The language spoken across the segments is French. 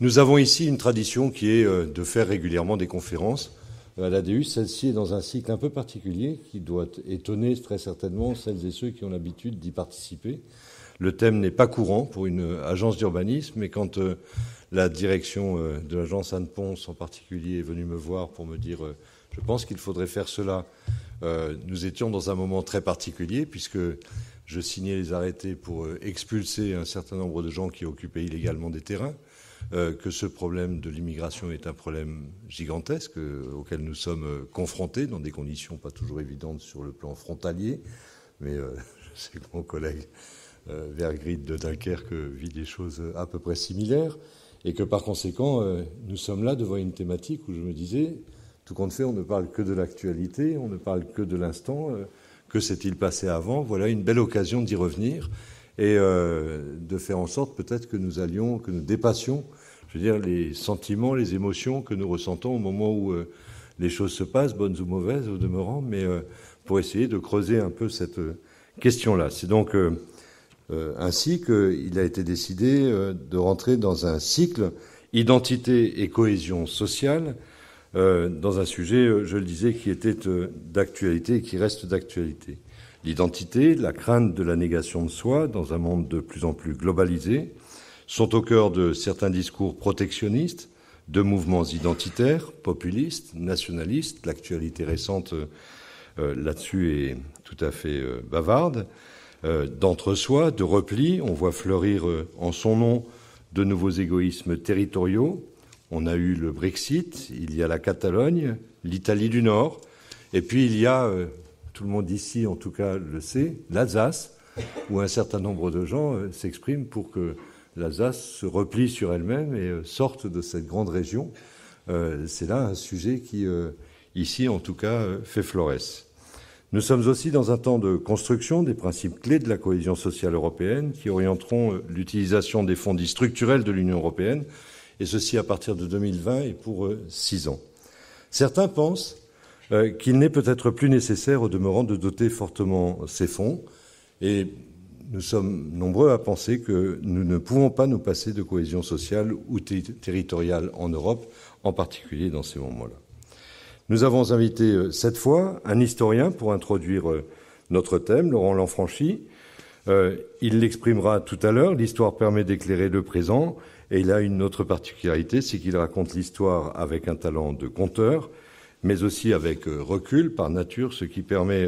Nous avons ici une tradition qui est de faire régulièrement des conférences à l'ADU. Celle-ci est dans un cycle un peu particulier qui doit étonner très certainement celles et ceux qui ont l'habitude d'y participer. Le thème n'est pas courant pour une agence d'urbanisme, mais quand la direction de l'agence Anne Ponce en particulier est venue me voir pour me dire je pense qu'il faudrait faire cela, nous étions dans un moment très particulier puisque je signais les arrêtés pour expulser un certain nombre de gens qui occupaient illégalement des terrains, que ce problème de l'immigration est un problème gigantesque auquel nous sommes confrontés dans des conditions pas toujours évidentes sur le plan frontalier, mais je sais que mon collègue Vergrit de Dunkerque vit des choses à peu près similaires, et que par conséquent, nous sommes là devant une thématique où je me disais, tout compte fait, on ne parle que de l'actualité, on ne parle que de l'instant, que s'est-il passé avant? Voilà une belle occasion d'y revenir et de faire en sorte peut-être que nous dépassions, je veux dire, les sentiments, les émotions que nous ressentons au moment où les choses se passent, bonnes ou mauvaises au demeurant, mais pour essayer de creuser un peu cette question-là. C'est donc ainsi qu'il a été décidé de rentrer dans un cycle identité et cohésion sociale, dans un sujet, je le disais, qui était d'actualité et qui reste d'actualité. L'identité, la crainte de la négation de soi dans un monde de plus en plus globalisé sont au cœur de certains discours protectionnistes, de mouvements identitaires, populistes, nationalistes. L'actualité récente là-dessus est tout à fait bavarde. D'entre-soi, de repli. On voit fleurir en son nom de nouveaux égoïsmes territoriaux. On a eu le Brexit, il y a la Catalogne, l'Italie du Nord, et puis il y a, tout le monde ici en tout cas le sait, l'Alsace, où un certain nombre de gens s'expriment pour que l'Alsace se replie sur elle-même et sorte de cette grande région. C'est là un sujet qui, ici en tout cas, fait florès. Nous sommes aussi dans un temps de construction des principes clés de la cohésion sociale européenne qui orienteront l'utilisation des fonds dits structurels de l'Union européenne, et ceci à partir de 2020 et pour 6 ans. Certains pensent qu'il n'est peut-être plus nécessaire au demeurant de doter fortement ces fonds, et nous sommes nombreux à penser que nous ne pouvons pas nous passer de cohésion sociale ou territoriale en Europe, en particulier dans ces moments-là. Nous avons invité cette fois un historien pour introduire notre thème, Laurent Lanfranchi. Il l'exprimera tout à l'heure. L'histoire permet d'éclairer le présent et il a une autre particularité, c'est qu'il raconte l'histoire avec un talent de conteur, mais aussi avec recul par nature, ce qui permet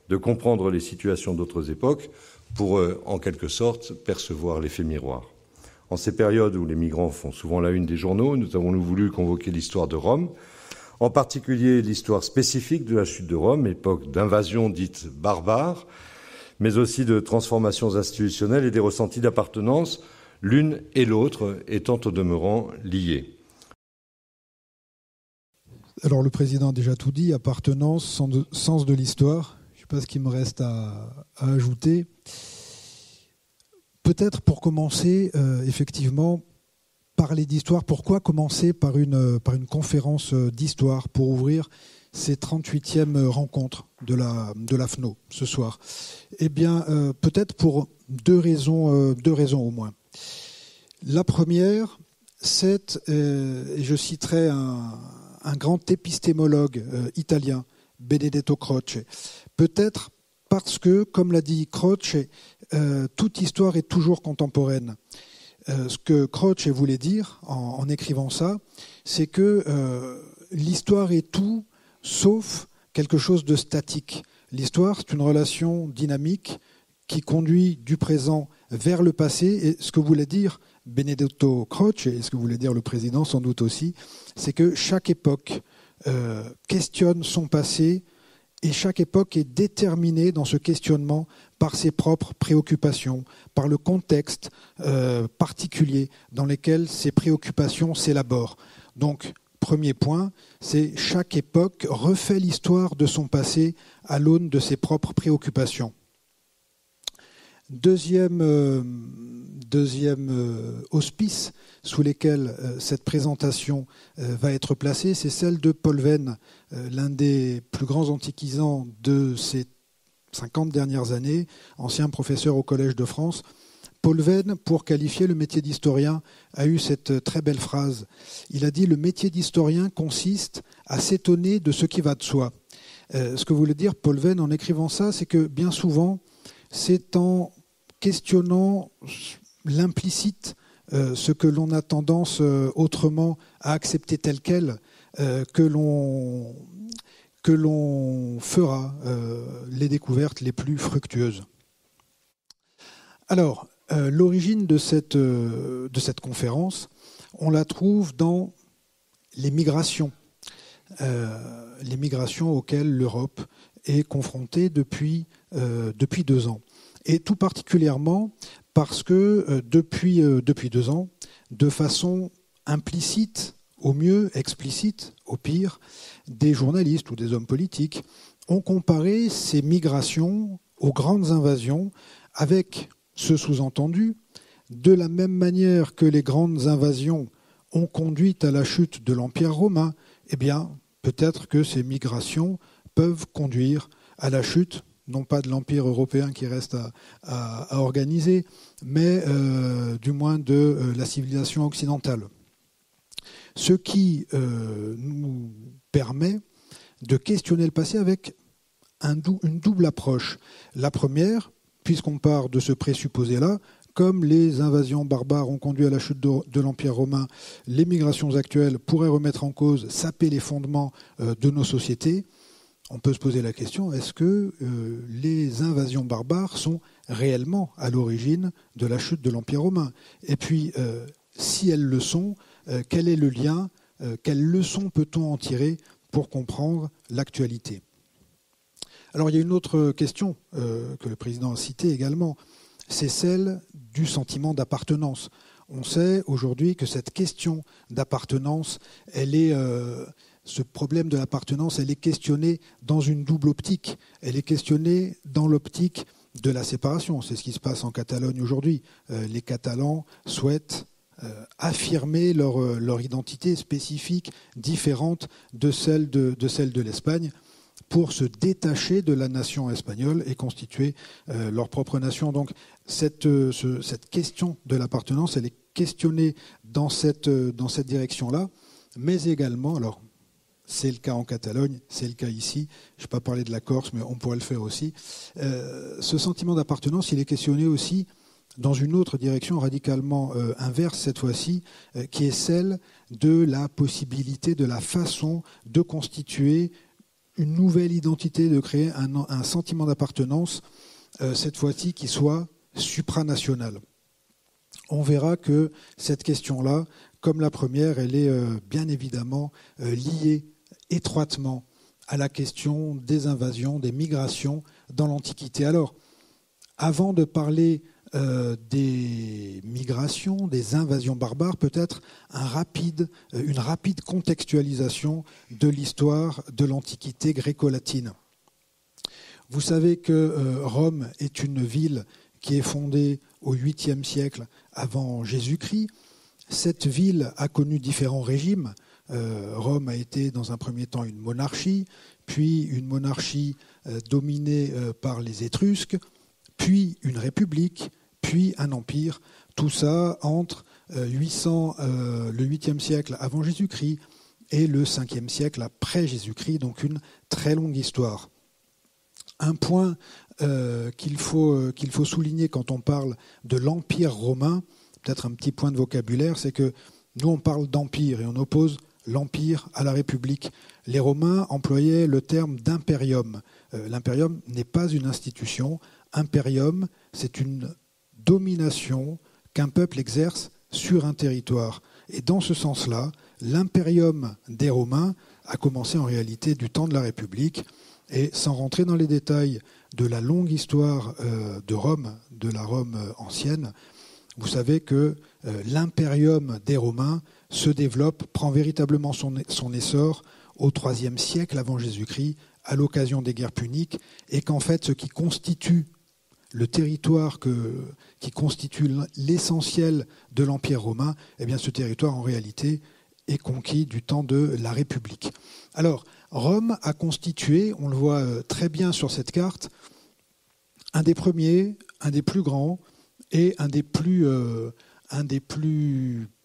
de comprendre les situations d'autres époques pour, en quelque sorte, percevoir l'effet miroir. En ces périodes où les migrants font souvent la une des journaux, nous avons voulu convoquer l'histoire de Rome, en particulier l'histoire spécifique de la chute de Rome, époque d'invasion dite barbare, mais aussi de transformations institutionnelles et des ressentis d'appartenance, l'une et l'autre étant au demeurant liées. Alors le président a déjà tout dit, appartenance, sens de l'histoire. Je ne sais pas ce qu'il me reste à ajouter. Peut-être pour commencer, effectivement, parler d'histoire. Pourquoi commencer par une conférence d'histoire pour ouvrir ces 38e rencontres de la FNO ce soir? Eh bien, peut-être pour deux raisons au moins. La première, c'est, et je citerai un grand épistémologue italien, Benedetto Croce, peut-être parce que, comme l'a dit Croce, toute histoire est toujours contemporaine. Ce que Croce voulait dire en écrivant ça, c'est que l'histoire est tout sauf quelque chose de statique. L'histoire, c'est une relation dynamique qui conduit du présent vers le passé. Et ce que voulait dire Benedetto Croce, et ce que voulait dire le président sans doute aussi, c'est que chaque époque questionne son passé, et chaque époque est déterminée dans ce questionnement par ses propres préoccupations, par le contexte particulier dans lequel ces préoccupations s'élaborent. Donc, premier point, c'est chaque époque refait l'histoire de son passé à l'aune de ses propres préoccupations. Deuxième auspice sous lesquels cette présentation va être placée, c'est celle de Paul Venn, l'un des plus grands antiquisants de ces 50 dernières années, ancien professeur au Collège de France. Paul Venn, pour qualifier le métier d'historien, a eu cette très belle phrase. Il a dit « Le métier d'historien consiste à s'étonner de ce qui va de soi ». Ce que voulait dire Paul Venn en écrivant ça, c'est que bien souvent, c'est en questionnant l'implicite, ce que l'on a tendance autrement à accepter tel quel, que l'on fera les découvertes les plus fructueuses. Alors, l'origine de cette conférence, on la trouve dans les migrations auxquelles l'Europe est confrontée depuis 2 ans. Et tout particulièrement parce que depuis 2 ans, de façon implicite, au mieux explicite, au pire, des journalistes ou des hommes politiques ont comparé ces migrations aux grandes invasions avec ce sous-entendu, de la même manière que les grandes invasions ont conduit à la chute de l'Empire romain, eh bien, peut-être que ces migrations peuvent conduire à la chute, non pas de l'Empire européen qui reste à organiser, mais du moins de la civilisation occidentale. Ce qui nous permet de questionner le passé avec une double approche. La première, puisqu'on part de ce présupposé-là, comme les invasions barbares ont conduit à la chute de l'Empire romain, les migrations actuelles pourraient remettre en cause, saper les fondements de nos sociétés. On peut se poser la question, est-ce que les invasions barbares sont réellement à l'origine de la chute de l'Empire romain ? Et puis, si elles le sont, quel est le lien ? Quelles leçons peut-on en tirer pour comprendre l'actualité ? Alors, il y a une autre question que le président a citée également, c'est celle du sentiment d'appartenance. On sait aujourd'hui que cette question d'appartenance, ce problème de l'appartenance, elle est questionnée dans une double optique. Elle est questionnée dans l'optique de la séparation. C'est ce qui se passe en Catalogne aujourd'hui. Les Catalans souhaitent affirmer leur identité spécifique, différente de celle de l'Espagne, pour se détacher de la nation espagnole et constituer leur propre nation. Donc cette question de l'appartenance, elle est questionnée dans cette direction-là, mais également, alors c'est le cas en Catalogne, c'est le cas ici, je ne vais pas parler de la Corse, mais on pourrait le faire aussi, ce sentiment d'appartenance, il est questionné aussi dans une autre direction radicalement inverse cette fois-ci, qui est celle de la possibilité, de la façon de constituer une nouvelle identité, de créer un sentiment d'appartenance, cette fois-ci qui soit supranational. On verra que cette question-là, comme la première, elle est bien évidemment liée étroitement à la question des invasions, des migrations dans l'Antiquité. Alors, avant de parler des migrations, des invasions barbares, peut-être une rapide contextualisation de l'histoire de l'Antiquité gréco-latine. Vous savez que Rome est une ville qui est fondée au 8e siècle avant Jésus-Christ. Cette ville a connu différents régimes. Rome a été dans un premier temps une monarchie, puis une monarchie dominée par les Étrusques, puis une république, puis un empire. Tout ça entre le 8e siècle avant Jésus-Christ et le 5e siècle après Jésus-Christ, donc une très longue histoire. Un point qu'il faut souligner quand on parle de l'Empire romain, peut-être un petit point de vocabulaire, c'est que nous on parle d'empire et on oppose l'empire à la République. Les Romains employaient le terme d'imperium. L'imperium n'est pas une institution. Imperium, c'est une domination qu'un peuple exerce sur un territoire. Et dans ce sens-là, l'imperium des Romains a commencé en réalité du temps de la République. Et sans rentrer dans les détails de la longue histoire de Rome, de la Rome ancienne, vous savez que l'imperium des Romains se développe, prend véritablement son essor au IIIe siècle avant Jésus-Christ, à l'occasion des guerres puniques, et qu'en fait, ce qui constitue le territoire qui constitue l'essentiel de l'Empire romain, eh bien, ce territoire, en réalité, est conquis du temps de la République. Alors, Rome a constitué, on le voit très bien sur cette carte, un des premiers, un des plus grands et un des plus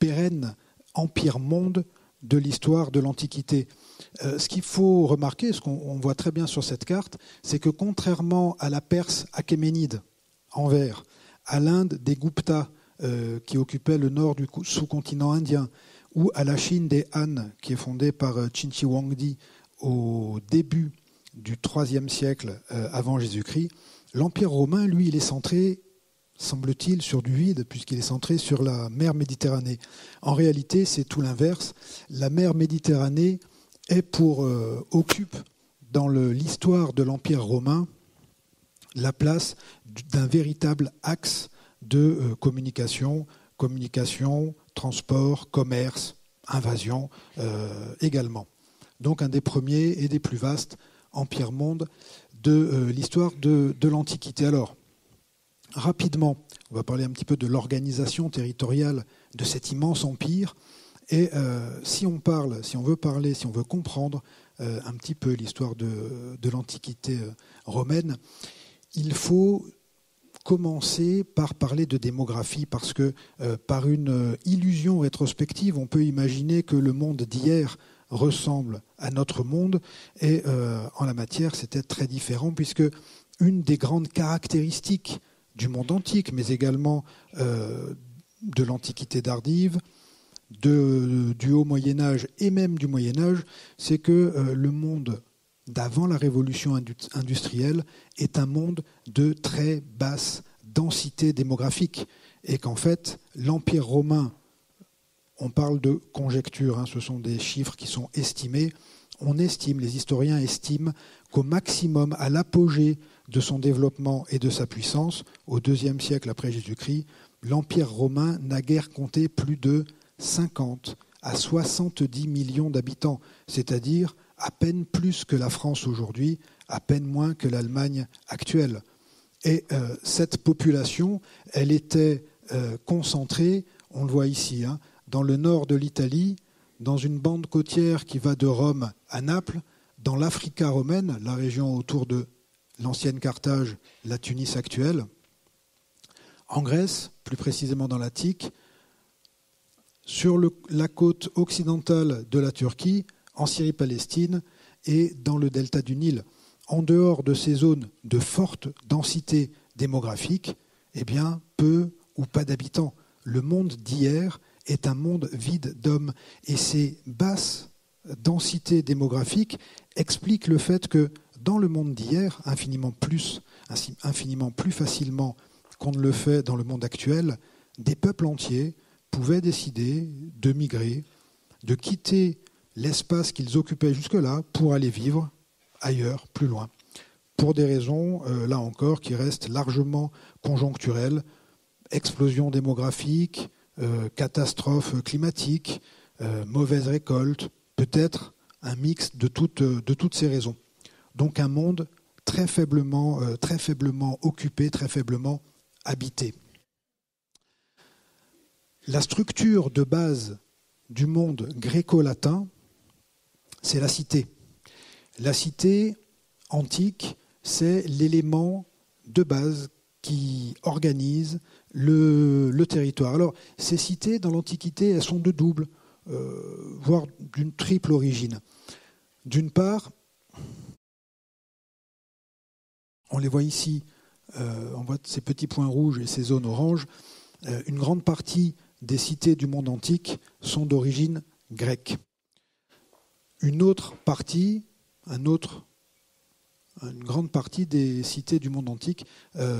pérennes empires-mondes de l'histoire de l'Antiquité. Ce qu'il faut remarquer, ce qu'on voit très bien sur cette carte, c'est que contrairement à la Perse achéménide en vert, à l'Inde des Guptas qui occupaient le nord du sous-continent indien, ou à la Chine des Han qui est fondée par Qin Shi Huangdi au début du IIIe siècle avant Jésus-Christ, l'Empire romain, lui, il est centré, semble-t-il, sur du vide, puisqu'il est centré sur la mer Méditerranée. En réalité, c'est tout l'inverse. La mer Méditerranée occupe dans l'histoire de l'Empire romain la place d'un véritable axe de communication, transport, commerce, invasion également. Donc un des premiers et des plus vastes empires-mondes de l'histoire de l'Antiquité. Alors, rapidement, on va parler un petit peu de l'organisation territoriale de cet immense empire. Et si on veut comprendre un petit peu l'histoire de l'Antiquité romaine, il faut commencer par parler de démographie, parce que par une illusion rétrospective, on peut imaginer que le monde d'hier ressemble à notre monde, et en la matière, c'était très différent, puisque une des grandes caractéristiques du monde antique, mais également de l'Antiquité tardive, du Haut Moyen-Âge et même du Moyen-Âge, c'est que le monde d'avant la révolution industrielle est un monde de très basse densité démographique, et qu'en fait, l'Empire romain, on parle de conjecture, ce sont des chiffres qui sont estimés, les historiens estiment qu'au maximum, à l'apogée de son développement et de sa puissance, au IIe siècle après Jésus-Christ, l'Empire romain n'a guère compté plus de 50 à 70 millions d'habitants, c'est-à-dire à peine plus que la France aujourd'hui, à peine moins que l'Allemagne actuelle. Et cette population, elle était concentrée, on le voit ici, dans le nord de l'Italie, dans une bande côtière qui va de Rome à Naples, dans l'Africa romaine, la région autour de l'ancienne Carthage, la Tunis actuelle, en Grèce, plus précisément dans l'Attique, sur la côte occidentale de la Turquie, en Syrie-Palestine et dans le delta du Nil. En dehors de ces zones de forte densité démographique, eh bien, peu ou pas d'habitants. Le monde d'hier est un monde vide d'hommes. Et ces basses densités démographiques expliquent le fait que dans le monde d'hier, infiniment plus facilement qu'on ne le fait dans le monde actuel, des peuples entiers pouvaient décider de migrer, de quitter l'espace qu'ils occupaient jusque-là pour aller vivre ailleurs, plus loin, pour des raisons, là encore, qui restent largement conjoncturelles, explosion démographique, catastrophe climatique, mauvaise récolte, peut-être un mix de toutes ces raisons. Donc un monde très faiblement occupé, très faiblement habité. La structure de base du monde gréco-latin, c'est la cité. La cité antique, c'est l'élément de base qui organise le territoire. Alors, ces cités, dans l'Antiquité, elles sont de double, voire d'une triple origine. D'une part, on les voit ici, on voit ces petits points rouges et ces zones oranges, une grande partie des cités du monde antique sont d'origine grecque. Une grande partie des cités du monde antique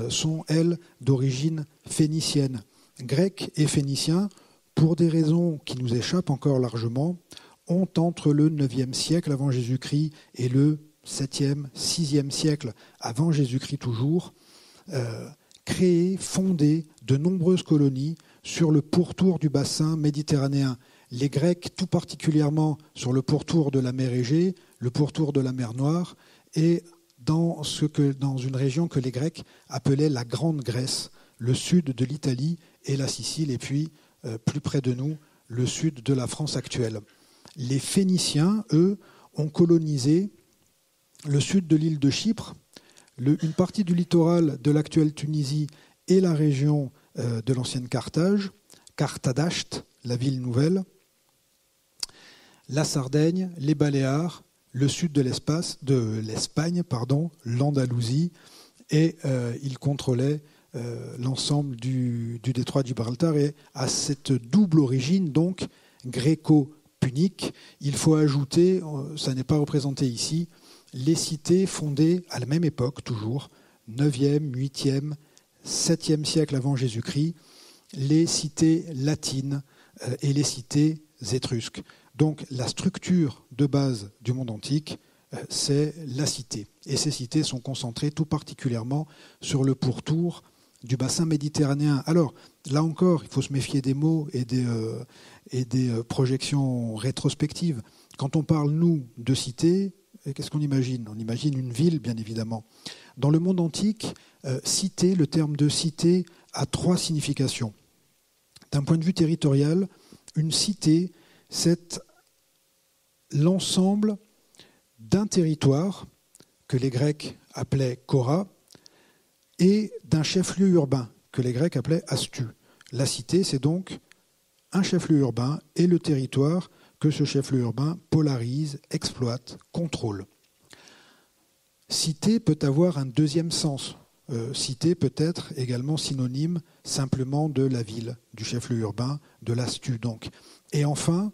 sont, elles, d'origine phénicienne. Grecs et phéniciens, pour des raisons qui nous échappent encore largement, ont entre le IXe siècle avant Jésus-Christ et le 7e, 6e siècle avant Jésus-Christ toujours, créé, fondé de nombreuses colonies sur le pourtour du bassin méditerranéen. Les Grecs, tout particulièrement sur le pourtour de la mer Égée, le pourtour de la mer Noire, et dans une région que les Grecs appelaient la Grande Grèce, le sud de l'Italie et la Sicile, et puis, plus près de nous, le sud de la France actuelle. Les Phéniciens, eux, ont colonisé le sud de l'île de Chypre, une partie du littoral de l'actuelle Tunisie et la région de l'ancienne Carthage, Carthadasht, la ville nouvelle, la Sardaigne, les Baléares, le sud de l'Espagne, l'Andalousie, et il contrôlait l'ensemble du détroit de Gibraltar. Et à cette double origine, donc gréco-punique, il faut ajouter, ça n'est pas représenté ici, les cités fondées à la même époque, toujours, 9e, 8e, 7e siècle avant Jésus-Christ, les cités latines et les cités étrusques. Donc la structure de base du monde antique, c'est la cité. Et ces cités sont concentrées tout particulièrement sur le pourtour du bassin méditerranéen. Alors, là encore, il faut se méfier des mots et des projections rétrospectives. Quand on parle, nous, de cité, qu'est-ce qu'on imagine ? On imagine une ville, bien évidemment. Dans le monde antique, cité, le terme de cité a 3 significations. D'un point de vue territorial, une cité, c'est l'ensemble d'un territoire que les Grecs appelaient Kora et d'un chef-lieu urbain que les Grecs appelaient Astu. La cité, c'est donc un chef-lieu urbain et le territoire que ce chef-lieu urbain polarise, exploite, contrôle. Cité peut avoir un deuxième sens. Cité peut être également synonyme simplement de la ville, du chef-lieu urbain, de l'Astu donc. Et enfin,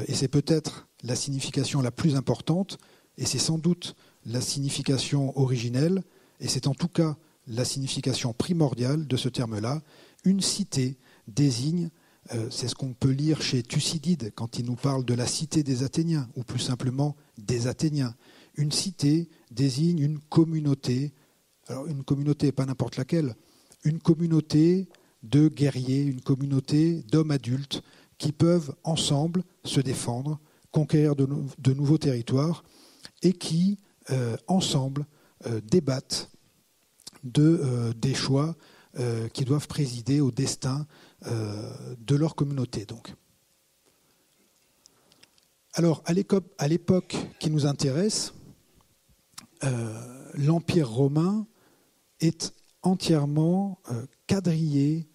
et c'est peut-être la signification la plus importante, et c'est sans doute la signification originelle, et c'est en tout cas la signification primordiale de ce terme-là, une cité désigne, c'est ce qu'on peut lire chez Thucydide quand il nous parle de la cité des Athéniens, ou plus simplement des Athéniens. Une cité désigne une communauté, alors une communauté, pas n'importe laquelle, une communauté de guerriers, une communauté d'hommes adultes qui peuvent ensemble se défendre, conquérir de nouveaux territoires et qui, ensemble, débattent des choix qui doivent présider au destin de leur communauté. Donc. Alors, à l'époque qui nous intéresse, l'Empire romain est entièrement quadrillé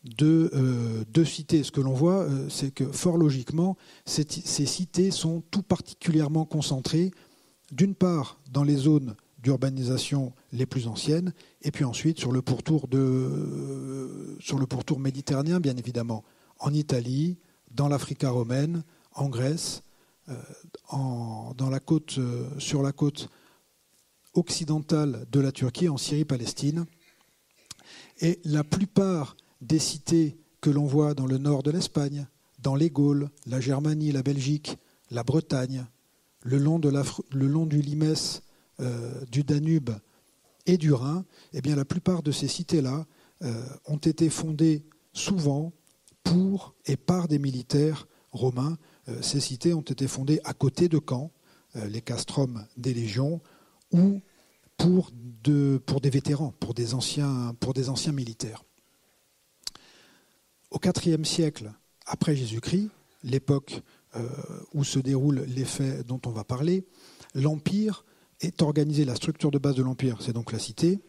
de cités. Ce que l'on voit, c'est que fort logiquement, ces cités sont tout particulièrement concentrées, d'une part dans les zones d'urbanisation les plus anciennes, et puis ensuite sur le pourtour méditerranéen, bien évidemment, en Italie, dans l'Africa romaine, en Grèce, sur la côte occidentale de la Turquie, en Syrie-Palestine. Et la plupart des cités que l'on voit dans le nord de l'Espagne, dans les Gaules, la Germanie, la Belgique, la Bretagne, le long du Limès, du Danube et du Rhin, eh bien la plupart de ces cités-là ont été fondées souvent pour et par des militaires romains. Ces cités ont été fondées à côté de camps, les castrums des légions, ou pour des vétérans, pour des anciens militaires. Au IVe siècle après Jésus-Christ, l'époque où se déroulent les faits dont on va parler, l'Empire est organisé, la structure de base de l'Empire, c'est donc la cité,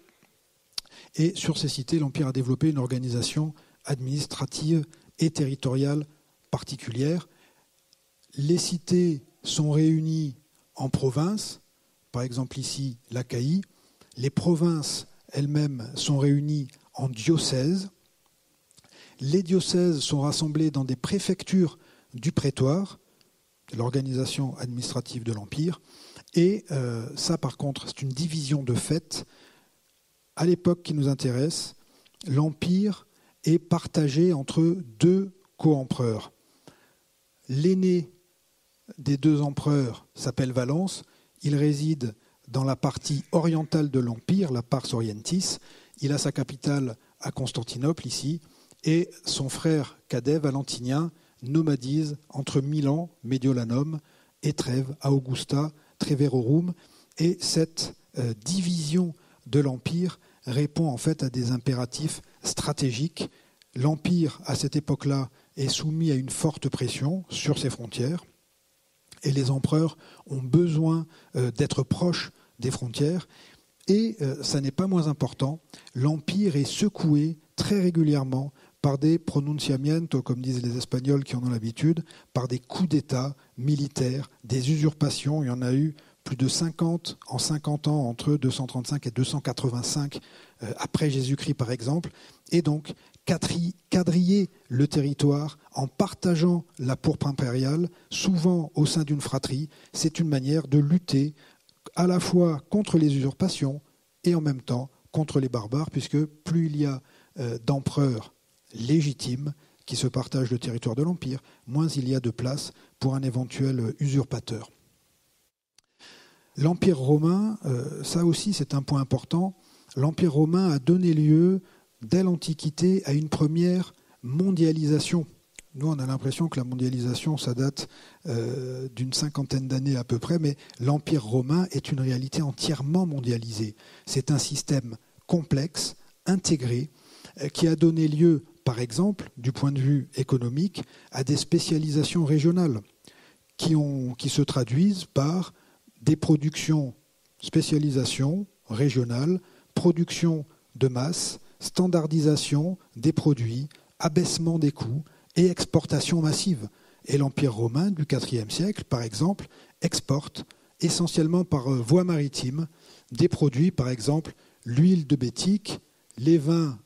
et sur ces cités, l'Empire a développé une organisation administrative et territoriale particulière. Les cités sont réunies en provinces, par exemple ici l'Achaïe. Les provinces elles-mêmes sont réunies en diocèses. Les diocèses sont rassemblés dans des préfectures du prétoire, l'organisation administrative de l'Empire. Et ça, par contre, c'est une division de fait. À l'époque qui nous intéresse, l'Empire est partagé entre 2 co-empereurs. L'aîné des 2 empereurs s'appelle Valens. Il réside dans la partie orientale de l'Empire, la Pars Orientis. Il a sa capitale à Constantinople, ici. Et son frère cadet, Valentinien, nomadise entre Milan, Mediolanum, et Trèves, à Augusta, Treverorum. Et cette division de l'Empire répond en fait à des impératifs stratégiques. L'Empire, à cette époque-là, est soumis à une forte pression sur ses frontières. Et les empereurs ont besoin d'être proches des frontières. Et ça n'est pas moins important, l'Empire est secoué très régulièrement par des pronunciamientos, comme disent les Espagnols qui en ont l'habitude, par des coups d'État militaires, des usurpations. Il y en a eu plus de 50 en 50 ans, entre 235 et 285 après Jésus-Christ par exemple, et donc quadriller le territoire en partageant la pourpre impériale, souvent au sein d'une fratrie, c'est une manière de lutter à la fois contre les usurpations et en même temps contre les barbares, puisque plus il y a d'empereurs légitimes qui se partagent le territoire de l'Empire, moins il y a de place pour un éventuel usurpateur. L'Empire romain, ça aussi c'est un point important, l'Empire romain a donné lieu, dès l'Antiquité, à une première mondialisation. Nous, on a l'impression que la mondialisation, ça date d'une 50aine d'années à peu près, mais l'Empire romain est une réalité entièrement mondialisée. C'est un système complexe, intégré, qui a donné lieu, par exemple, du point de vue économique, à des spécialisations régionales qui se traduisent par des productions, spécialisation régionale, production de masse, standardisation des produits, abaissement des coûts et exportation massive. Et l'Empire romain du IVe siècle, par exemple, exporte essentiellement par voie maritime des produits, par exemple l'huile de Bétique, les vins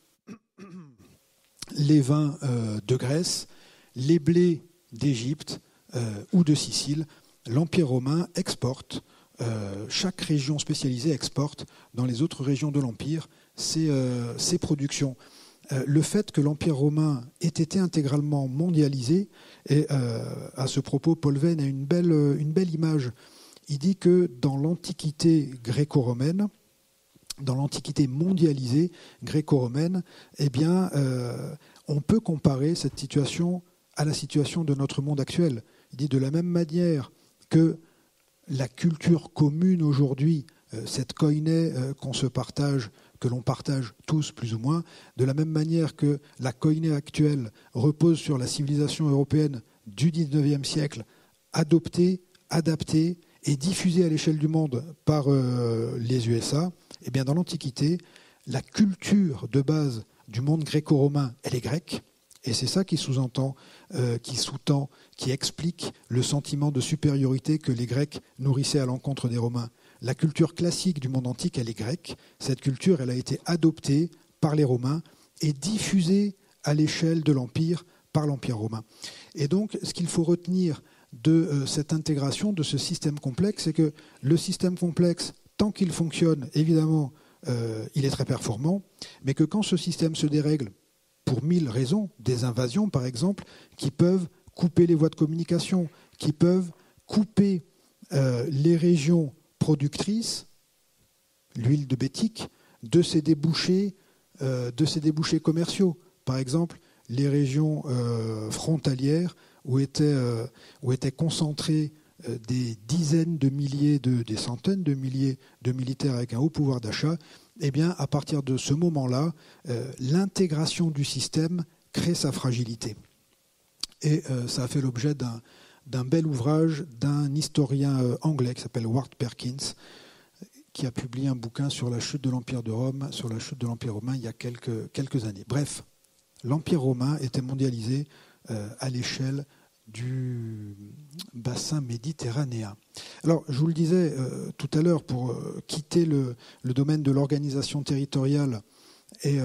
de Grèce, les blés d'Égypte ou de Sicile. L'Empire romain exporte, chaque région spécialisée exporte dans les autres régions de l'Empire ses productions. Le fait que l'Empire romain ait été intégralement mondialisé, et à ce propos, Paul Venn a une belle image. Il dit que dans l'Antiquité gréco-romaine, dans l'Antiquité mondialisée gréco-romaine, eh bien, on peut comparer cette situation à la situation de notre monde actuel. Il dit de la même manière que la culture commune aujourd'hui, cette koiné qu'on se partage, que l'on partage tous plus ou moins, de la même manière que la koiné actuelle repose sur la civilisation européenne du XIXe siècle, adoptée, adaptée et diffusée à l'échelle du monde par les USA, eh bien dans l'Antiquité, la culture de base du monde gréco-romain, elle est grecque. Et c'est ça qui sous-entend, qui explique le sentiment de supériorité que les Grecs nourrissaient à l'encontre des Romains. La culture classique du monde antique, elle est grecque. Cette culture, elle a été adoptée par les Romains et diffusée à l'échelle de l'Empire par l'Empire romain. Et donc, ce qu'il faut retenir de cette intégration, de ce système complexe, c'est que le système complexe, tant qu'il fonctionne, évidemment, il est très performant, mais que quand ce système se dérègle, pour 1000 raisons, des invasions par exemple, qui peuvent couper les voies de communication, qui peuvent couper les régions productrices, l'huile de Bétique, de ses débouchés commerciaux. Par exemple, les régions frontalières où étaient concentrés des dizaines de milliers, des centaines de milliers de militaires avec un haut pouvoir d'achat, eh bien, à partir de ce moment-là, l'intégration du système crée sa fragilité. Et ça a fait l'objet d'un bel ouvrage d'un historien anglais qui s'appelle Ward Perkins, qui a publié un bouquin sur la chute de l'Empire de Rome, sur la chute de l'Empire romain il y a quelques années. Bref, l'Empire romain était mondialisé à l'échelle du bassin méditerranéen. Alors, je vous le disais tout à l'heure, pour quitter le domaine de l'organisation territoriale et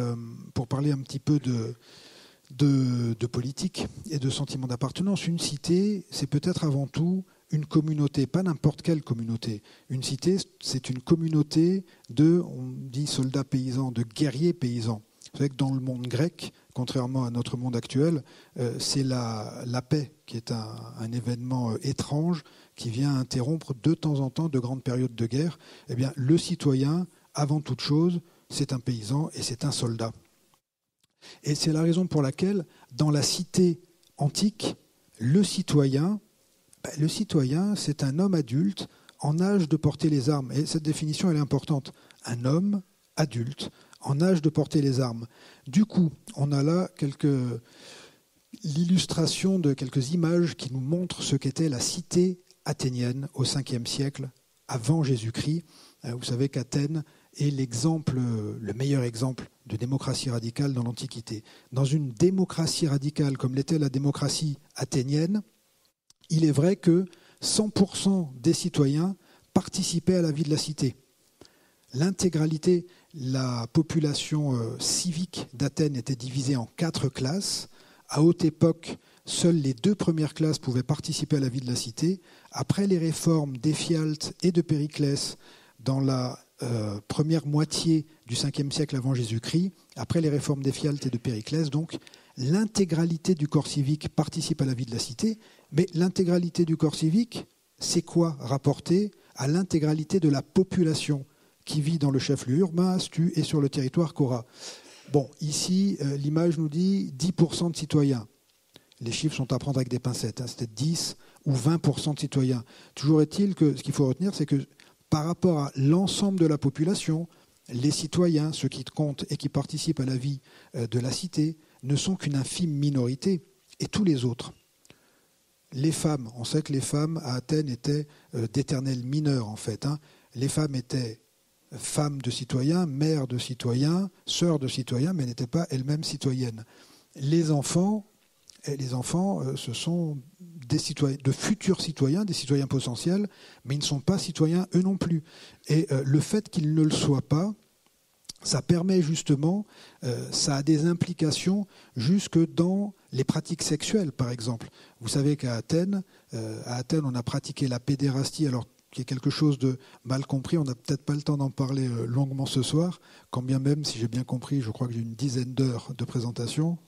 pour parler un petit peu de politique et de sentiment d'appartenance, une cité, c'est peut-être avant tout une communauté, pas n'importe quelle communauté. Une cité, c'est une communauté on dit soldats paysans, de guerriers paysans. Vous savez que dans le monde grec, contrairement à notre monde actuel, c'est la paix qui est un événement étrange qui vient interrompre de temps en temps de grandes périodes de guerre. Eh bien, le citoyen, avant toute chose, c'est un paysan et c'est un soldat. Et c'est la raison pour laquelle, dans la cité antique, le citoyen, c'est un homme adulte en âge de porter les armes. Et cette définition, elle est importante. Un homme adulte en âge de porter les armes. Du coup, on a là l'illustration de quelques images qui nous montrent ce qu'était la cité athénienne au 5e siècle avant Jésus-Christ. Vous savez qu'Athènes est le meilleur exemple de démocratie radicale dans l'Antiquité. Dans une démocratie radicale comme l'était la démocratie athénienne, il est vrai que 100% des citoyens participaient à la vie de la cité. L'intégralité, la population civique d'Athènes était divisée en 4 classes. À haute époque, seules les 2 premières classes pouvaient participer à la vie de la cité. Après les réformes d'Éphialte et de Périclès, dans la première moitié du 5e siècle avant Jésus-Christ, après les réformes d'Éphialte et de Périclès, donc, l'intégralité du corps civique participe à la vie de la cité. Mais l'intégralité du corps civique, c'est quoi rapporté à l'intégralité de la population qui vit dans le chef-lieu urbain, Astu, et sur le territoire Cora. Bon, ici, l'image nous dit 10% de citoyens. Les chiffres sont à prendre avec des pincettes. C'était 10 ou 20% de citoyens. Toujours est-il que ce qu'il faut retenir, c'est que par rapport à l'ensemble de la population, les citoyens, ceux qui comptent et qui participent à la vie de la cité, ne sont qu'une infime minorité. Et tous les autres. Les femmes, on sait que les femmes à Athènes étaient d'éternels mineurs, en fait. Les femmes étaient femmes de citoyens, mères de citoyens, sœurs de citoyens, mais n'étaient pas elles-mêmes citoyennes. Les enfants, ce sont des citoyens, de futurs citoyens, des citoyens potentiels, mais ils ne sont pas citoyens eux non plus. Et le fait qu'ils ne le soient pas, ça permet justement, ça a des implications jusque dans les pratiques sexuelles, par exemple. Vous savez qu'à Athènes, on a pratiqué la pédérastie, alors qui est quelque chose de mal compris. On n'a peut-être pas le temps d'en parler longuement ce soir, quand bien même, si j'ai bien compris, je crois que j'ai une dizaine d'heures de présentation.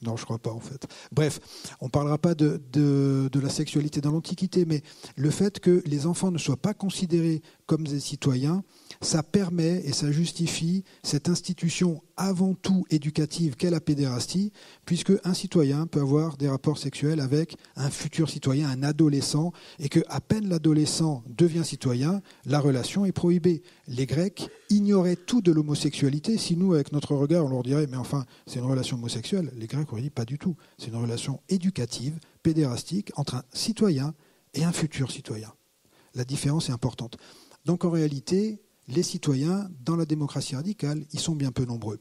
Non, je ne crois pas en fait. Bref, on ne parlera pas de la sexualité dans l'Antiquité, mais le fait que les enfants ne soient pas considérés comme des citoyens, ça permet et ça justifie cette institution avant tout éducative qu'est la pédérastie, puisque un citoyen peut avoir des rapports sexuels avec un futur citoyen, un adolescent, et qu'à peine l'adolescent devient citoyen, la relation est prohibée. Les Grecs ignoraient tout de l'homosexualité. Si nous, avec notre regard, on leur dirait « mais enfin, c'est une relation homosexuelle », les Grecs auraient dit « pas du tout, c'est une relation éducative, pédérastique, entre un citoyen et un futur citoyen ». La différence est importante. Donc en réalité, les citoyens, dans la démocratie radicale, ils sont bien peu nombreux.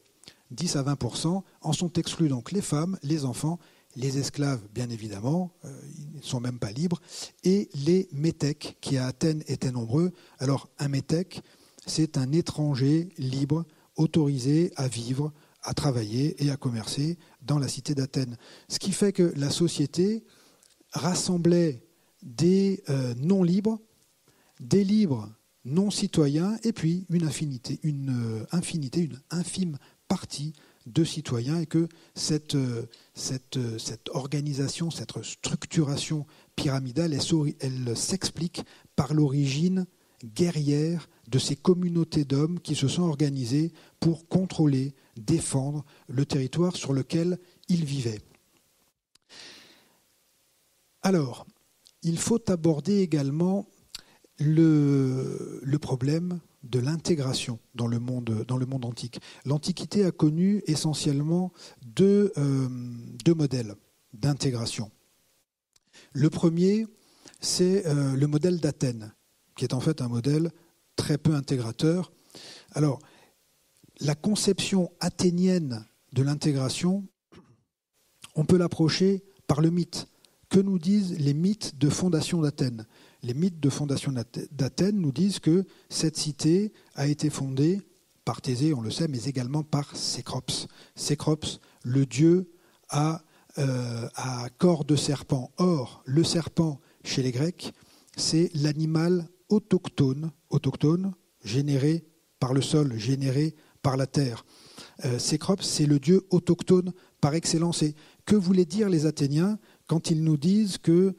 10 à 20%, en sont exclus donc les femmes, les enfants, les esclaves, bien évidemment, ils ne sont même pas libres, et les métèques, qui à Athènes étaient nombreux. Alors un métèque, c'est un étranger libre, autorisé à vivre, à travailler et à commercer dans la cité d'Athènes. Ce qui fait que la société rassemblait des non-libres, des libres non-citoyens, et puis une infime partie de citoyens, et que cette organisation, cette structuration pyramidale, elle s'explique par l'origine guerrière de ces communautés d'hommes qui se sont organisés pour contrôler, défendre le territoire sur lequel ils vivaient. Alors, il faut aborder également le problème de l'intégration dans le monde antique. L'Antiquité a connu essentiellement deux modèles d'intégration. Le premier, c'est le modèle d'Athènes, qui est en fait un modèle très peu intégrateur. Alors, la conception athénienne de l'intégration, on peut l'approcher par le mythe. Que nous disent les mythes de fondation d'Athènes ? Les mythes de fondation d'Athènes nous disent que cette cité a été fondée par Thésée, on le sait, mais également par Cécrops. Cécrops, le dieu à corps de serpent. Or, le serpent, chez les Grecs, c'est l'animal autochtone, généré par le sol, généré par la terre. Cécrops, c'est le dieu autochtone par excellence. Et que voulaient dire les Athéniens quand ils nous disent qu'ils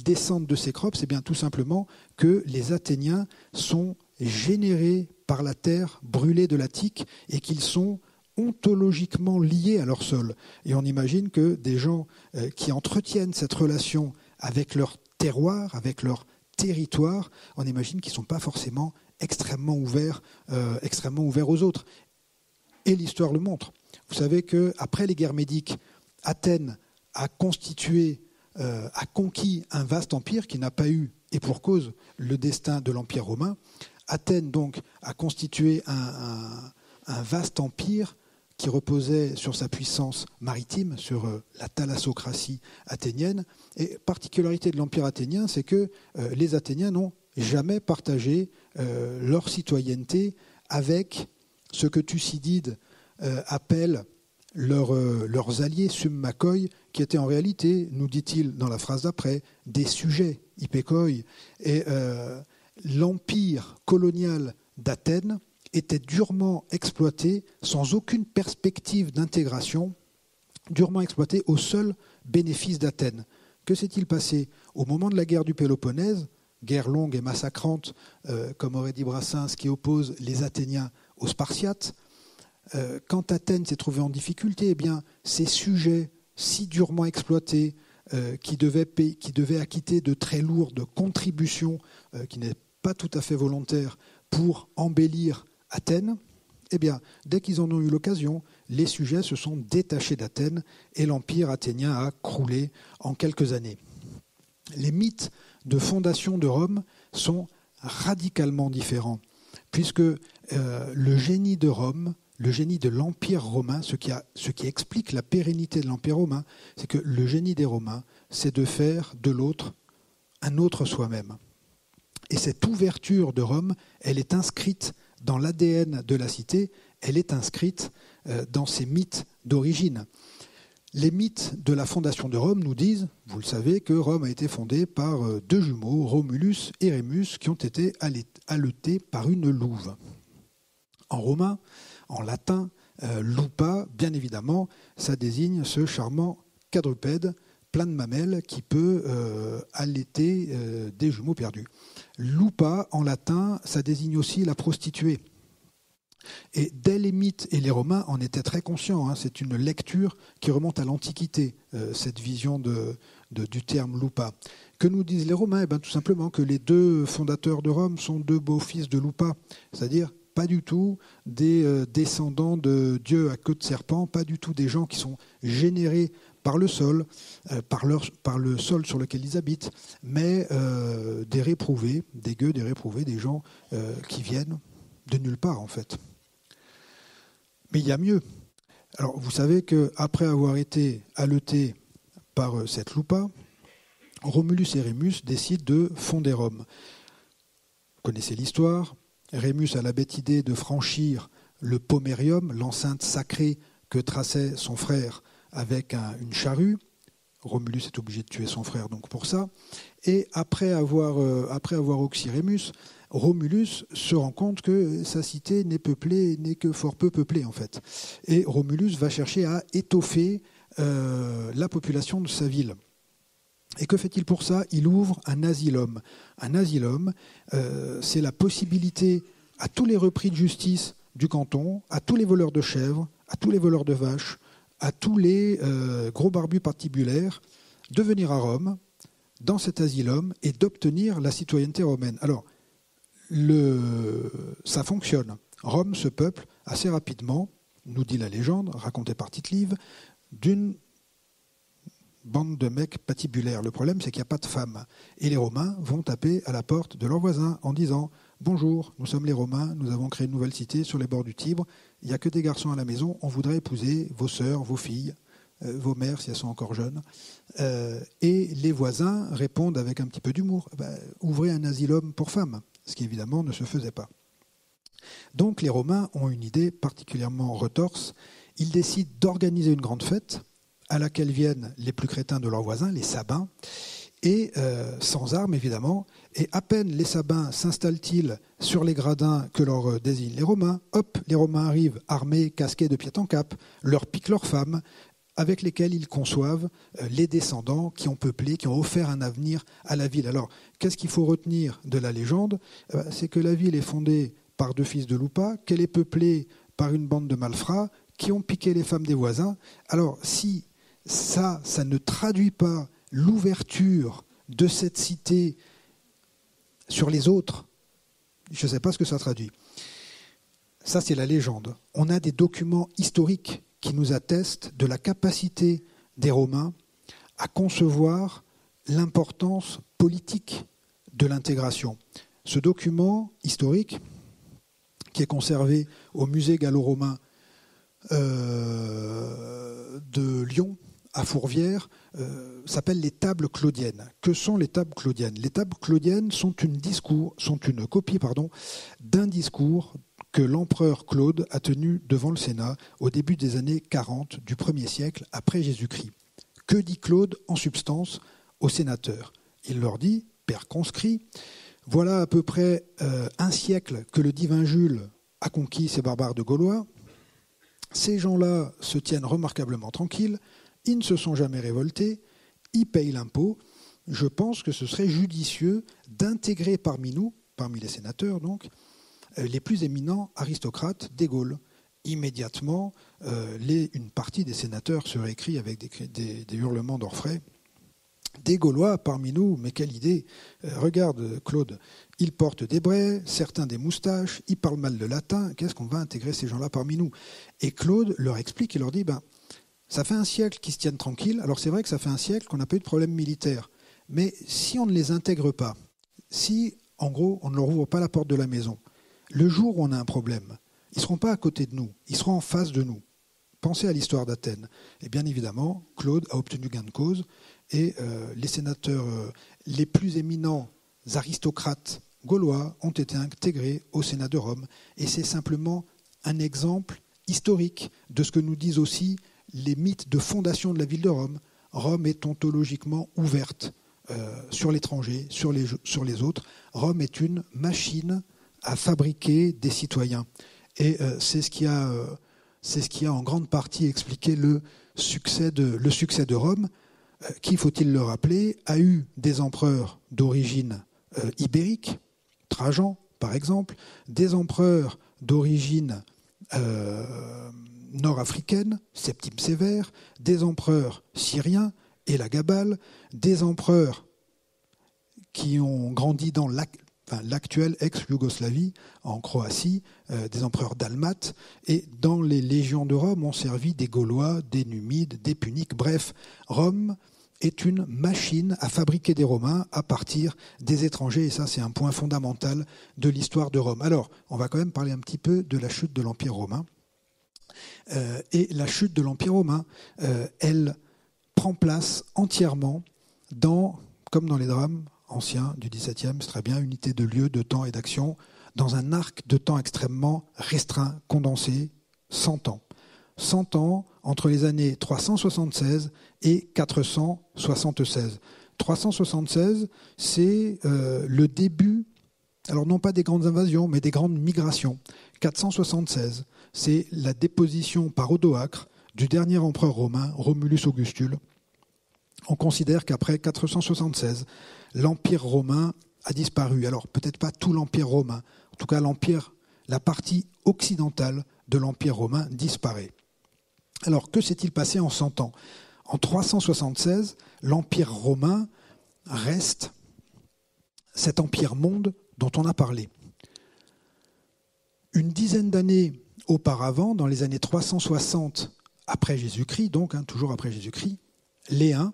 descendent de Cécrops? C'est bien tout simplement que les Athéniens sont générés par la terre brûlée de l'Attique et qu'ils sont ontologiquement liés à leur sol. Et on imagine que des gens qui entretiennent cette relation avec leur terroir, avec leur territoire, on imagine qu'ils ne sont pas forcément extrêmement ouverts aux autres. Et l'histoire le montre. Vous savez qu'après les guerres médiques, Athènes a conquis un vaste empire qui n'a pas eu, et pour cause, le destin de l'Empire romain. Athènes donc a constitué un vaste empire qui reposait sur sa puissance maritime, sur la thalassocratie athénienne. Et particularité de l'empire athénien, c'est que les Athéniens n'ont jamais partagé leur citoyenneté avec ce que Thucydide appelle leurs alliés summakoi, qui étaient en réalité, nous dit-il dans la phrase d'après, des sujets hypékoi. Et l'empire colonial d'Athènes était durement exploité, sans aucune perspective d'intégration, durement exploité au seul bénéfice d'Athènes. Que s'est-il passé au moment de la guerre du Péloponnèse, guerre longue et massacrante, comme aurait dit Brassens, qui oppose les Athéniens aux Spartiates? Quand Athènes s'est trouvée en difficulté, eh bien, ces sujets si durement exploités, qui devaient acquitter de très lourdes contributions, qui n'étaient pas tout à fait volontaires, pour embellir Athènes, eh bien, dès qu'ils en ont eu l'occasion, les sujets se sont détachés d'Athènes et l'empire athénien a croulé en quelques années. Les mythes de fondation de Rome sont radicalement différents, puisque le génie de Rome, le génie de l'Empire romain, ce qui explique la pérennité de l'Empire romain, c'est que le génie des Romains, c'est de faire de l'autre un autre soi-même. Et cette ouverture de Rome, elle est inscrite dans l'ADN de la cité, elle est inscrite dans ses mythes d'origine. Les mythes de la fondation de Rome nous disent, vous le savez, que Rome a été fondée par deux jumeaux, Romulus et Rémus, qui ont été haletés par une louve. En romain, en latin, lupa, bien évidemment, ça désigne ce charmant quadrupède plein de mamelles qui peut allaiter des jumeaux perdus. Lupa, en latin, ça désigne aussi la prostituée. Et dès les mythes, et les Romains en étaient très conscients, c'est une lecture qui remonte à l'Antiquité, cette vision du terme lupa. Que nous disent les Romains? Tout simplement que les deux fondateurs de Rome sont deux beaux-fils de lupa, c'est-à-dire pas du tout des descendants de dieux à queue de serpent, pas du tout des gens qui sont générés par le sol, par le sol sur lequel ils habitent, mais des réprouvés, des gueux, des réprouvés, des gens qui viennent de nulle part en fait. Mais il y a mieux. Alors vous savez qu'après avoir été haletés par cette lupa, Romulus et Rémus décident de fonder Rome. Vous connaissez l'histoire. Rémus a la bête idée de franchir le Pomerium, l'enceinte sacrée que traçait son frère avec une charrue. Romulus est obligé de tuer son frère donc pour ça. Et après avoir oxy Rémus, Romulus se rend compte que sa cité n'est que fort peu peuplée en fait. Et Romulus va chercher à étoffer la population de sa ville. Et que fait-il pour ça? Il ouvre un asylum. Un asylum, c'est la possibilité à tous les repris de justice du canton, à tous les voleurs de chèvres, à tous les voleurs de vaches, à tous les gros barbus patibulaires, de venir à Rome, dans cet asylum, et d'obtenir la citoyenneté romaine. Alors, ça fonctionne. Rome se peuple assez rapidement, nous dit la légende, racontée par Tite-Live, d'une bande de mecs patibulaires. Le problème, c'est qu'il n'y a pas de femmes. Et les Romains vont taper à la porte de leurs voisins en disant « Bonjour, nous sommes les Romains, nous avons créé une nouvelle cité sur les bords du Tibre. Il n'y a que des garçons à la maison, on voudrait épouser vos sœurs, vos filles, vos mères si elles sont encore jeunes. » Et les voisins répondent avec un petit peu d'humour « Ouvrez un asylum pour femmes », ce qui évidemment ne se faisait pas. Donc les Romains ont une idée particulièrement retorse. Ils décident d'organiser une grande fête à laquelle viennent les plus crétins de leurs voisins, les Sabins, et sans armes évidemment, et à peine les Sabins s'installent-ils sur les gradins que leur désignent les Romains, hop, les Romains arrivent armés, casqués de pied en cap, leur piquent leurs femmes, avec lesquelles ils conçoivent les descendants qui ont peuplé, qui ont offert un avenir à la ville. Alors, qu'est-ce qu'il faut retenir de la légende? C'est que la ville est fondée par deux fils de lupa, qu'elle est peuplée par une bande de malfrats qui ont piqué les femmes des voisins. Alors, si ça ne traduit pas l'ouverture de cette cité sur les autres, je ne sais pas ce que ça traduit. Ça, c'est la légende. On a des documents historiques qui nous attestent de la capacité des Romains à concevoir l'importance politique de l'intégration. Ce document historique, qui est conservé au musée gallo-romain de Lyon, à Fourvière, s'appelle les tables claudiennes. Que sont les tables claudiennes ? Les tables claudiennes sont une copie d'un discours que l'empereur Claude a tenu devant le Sénat au début des années 40 du 1er siècle après Jésus-Christ. Que dit Claude en substance aux sénateurs ? Il leur dit, pères conscrits, voilà à peu près un siècle que le divin Jules a conquis ces barbares de Gaulois. Ces gens-là se tiennent remarquablement tranquilles, ils ne se sont jamais révoltés, ils payent l'impôt. Je pense que ce serait judicieux d'intégrer parmi nous, parmi les sénateurs donc, les plus éminents aristocrates des Gaules. Immédiatement, une partie des sénateurs se récrie avec des hurlements d'orfraie. Des Gaulois parmi nous, mais quelle idée ! Regarde, Claude, ils portent des braies, certains des moustaches, ils parlent mal le latin, qu'est-ce qu'on va intégrer ces gens-là parmi nous ? Et Claude leur explique, il leur dit, ça fait un siècle qu'ils se tiennent tranquilles, alors c'est vrai que ça fait un siècle qu'on n'a pas eu de problème militaire, mais si on ne les intègre pas, si, en gros, on ne leur ouvre pas la porte de la maison, le jour où on a un problème, ils ne seront pas à côté de nous, ils seront en face de nous. Pensez à l'histoire d'Athènes. Et bien évidemment, Claude a obtenu gain de cause et les sénateurs les plus éminents aristocrates gaulois ont été intégrés au Sénat de Rome. Et c'est simplement un exemple historique de ce que nous disent aussi les mythes de fondation de la ville de Rome. Rome est ontologiquement ouverte sur l'étranger, sur les autres. Rome est une machine à fabriquer des citoyens. Et c'est ce qui a en grande partie expliqué le succès de Rome, qui, faut-il le rappeler, a eu des empereurs d'origine ibérique, Trajan par exemple, des empereurs d'origine nord-africaine, Septime Sévère, des empereurs syriens, Élagabal, des empereurs qui ont grandi dans l'actuelle ex-Yougoslavie, en Croatie, des empereurs dalmates, et dans les légions de Rome ont servi des Gaulois, des Numides, des Puniques. Bref, Rome est une machine à fabriquer des Romains à partir des étrangers, et ça c'est un point fondamental de l'histoire de Rome. Alors, on va quand même parler un petit peu de la chute de l'Empire romain. Et la chute de l'Empire romain, elle prend place entièrement comme dans les drames anciens du XVIIe, c'est très bien, unité de lieu, de temps et d'action, dans un arc de temps extrêmement restreint, condensé, 100 ans. 100 ans entre les années 376 et 476. 376, c'est le début, alors non pas des grandes invasions, mais des grandes migrations. 476, c'est la déposition par Odoacre du dernier empereur romain, Romulus Augustule. On considère qu'après 476, l'Empire romain a disparu. Alors peut-être pas tout l'Empire romain, en tout cas la partie occidentale de l'Empire romain disparaît. Alors que s'est-il passé en 100 ans ? En 376, l'Empire romain reste cet empire monde dont on a parlé. Une dizaine d'années auparavant, dans les années 360 après Jésus-Christ, donc toujours après Jésus-Christ, les Huns